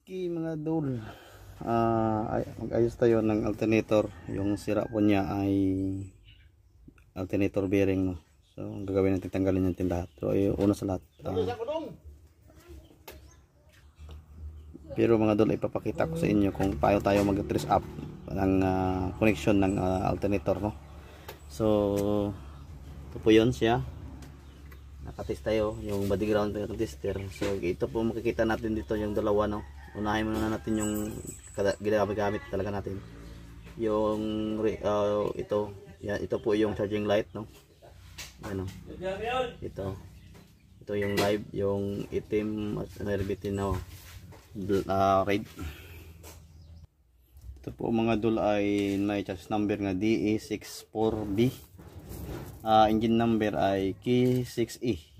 Okay mga dol, mag-ayos tayo ng alternator. Yung sira po niya ay alternator bearing, no? So ang gagawin natin, tanggalin natin lahat. So una sa lahat, pero mga dol, ipapakita ko sa inyo kung paano tayo mag-trace up ng connection ng alternator, no? So ito po yun siya, nakatest tayo, yung body ground ng tester. So ito po makikita natin dito yung dalawa, no? Unahin muna natin yung ginagamit talaga natin, yung ito yan, ito po yung charging light, no? Ano, ito yung live, yung itim at nerbitin na red. Ito po mga dul ay may charge number nga DE64B, engine number ay K6E.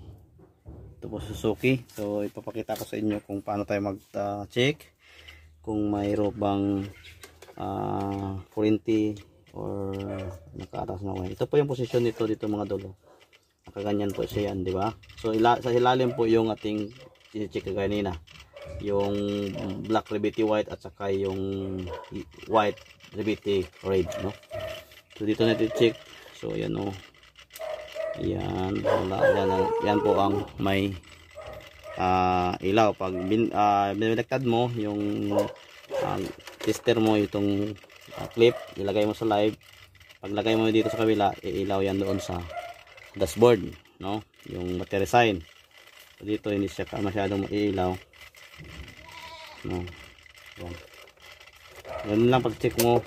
Ito po Suzuki. So ipapakita ko sa inyo kung paano tayo mag-check kung mayroon bang kuryente or nakaatas na wire. Ito po yung posisyon nito dito mga dolo. Nakaganyan po siya yan, di ba? So sa ilalim po yung ating i-check kanina, yung black Reviti white at saka yung white Reviti red, no? So dito natin check. So yan, oh. Yan, yan po ang may ilaw. Pag binaliktad mo yung tester mo, itong clip, ilagay mo sa live. Pag lagay mo dito sa kabila, iilaw yan doon sa dashboard, no? Yung battery sign. So dito hindi siya masyadong maiilaw, no? Yan. Yan lang pag check mo,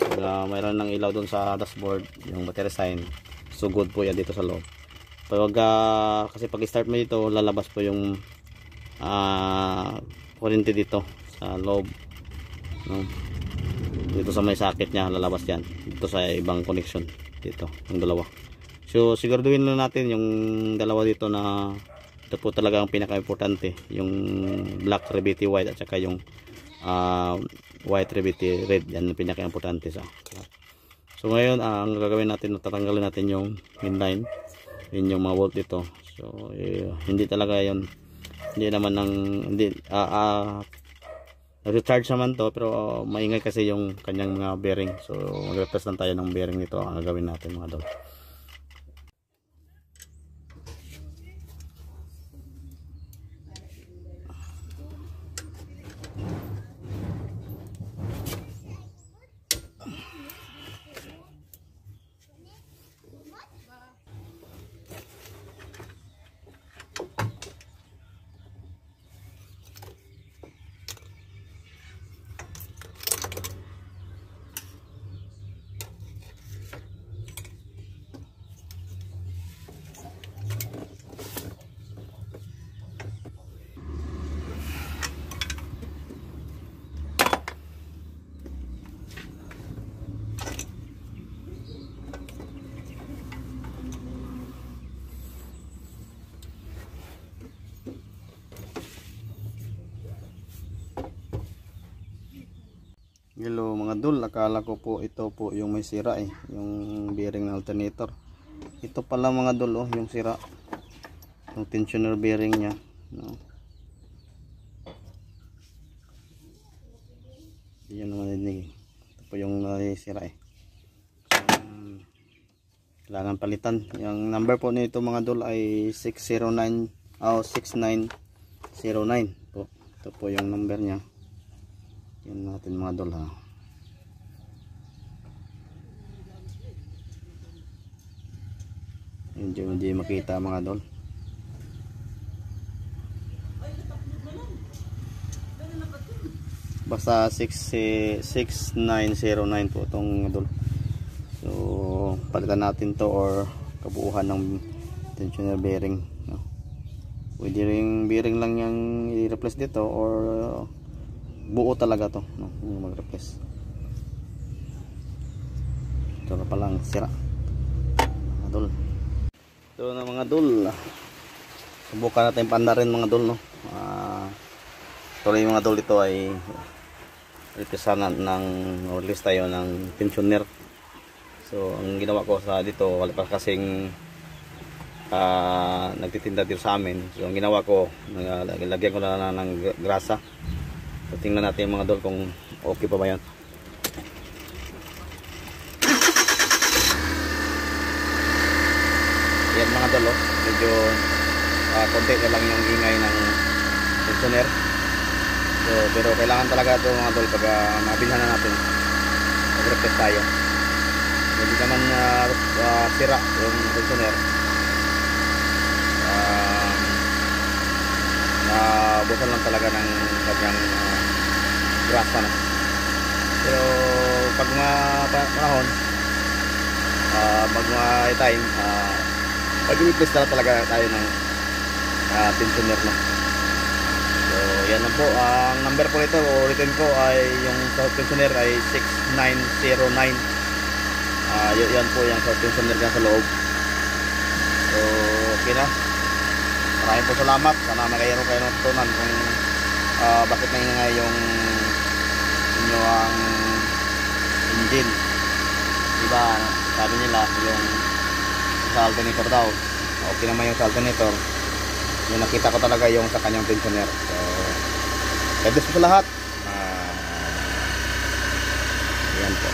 mayroon ng ilaw doon sa dashboard, yung battery sign. So good po yan dito sa loob. Pag kasi pag start mo dito, lalabas po yung kuryente dito sa loob, no? Dito sa may socket nya lalabas yan, dito sa ibang connection dito, yung dalawa. So siguraduhin lang natin yung dalawa dito na ito po talaga ang pinaka importante, yung black Reviti white at saka yung white Reviti red. Yan ang pinaka importante sa. So ngayon ang gagawin natin, tatanggalin natin yung mainline, yun yung mga volt dito. So hindi talaga yun, hindi naman ng recharge naman to, pero maingay kasi yung kanyang mga bearing. So mag-replace lang tayo ng bearing nito, ang gagawin natin mga dol. Hello mga dul, akala ko po ito po yung may sira yung bearing ng alternator. Ito pala mga dul, oh, yung sira, yung tensioner bearing nya, no? Yan naman din, ito po yung sira so, kailangan palitan. Yung number po nito mga dul ay 609 6909 po. Ito po yung number nya. Yan natin mga dol, ha. Hindi makita mga dol. Basta 6909 po itong dol. So palitan natin to, or kabuuhan ng tensioner bearing, no? Pwede ring bearing lang yung i-replace dito, or buo talaga to, no? Mag-replace. Ito na palang sira mga dol. Ito na mga dol, subukan natin pandarin mga dol, no? Tuloy mga dol, ito ay replacean ng release tayo ng tensioner. So ang ginawa ko sa dito, wala pa kasing nagtitinda dito sa amin. So ang ginawa ko, lagyan ko na ng grasa. So, tingnan natin mga dol kung okay pa ba yan. Yan mga dol, oh. Medyo konti na lang yung ingay ng tensioner. So, pero kailangan talaga ito mga dol pag mabilhan na natin. Mag-replace tayo. Hindi naman sira yung tensioner. Nabusan lang talaga ng kanyang grasa na. Pero pag panahon, pag time, mag-replace talaga tayo ng tensioner na. So yan lang po, ang number po nito o return ko ay yung sa tensioner ay 6909. Yan po yung sa tensioner na sa loob. So okay na. Maraming po salamat. Sana mayroon kayo ng tutunan kung bakit naingay yung inyo ang engine. Diba, sabi nila yung sa alternator daw, okay naman yung sa alternator. Yung nakita ko talaga yung sa kanyang tensioner. So God bless po sa lahat. Yan po.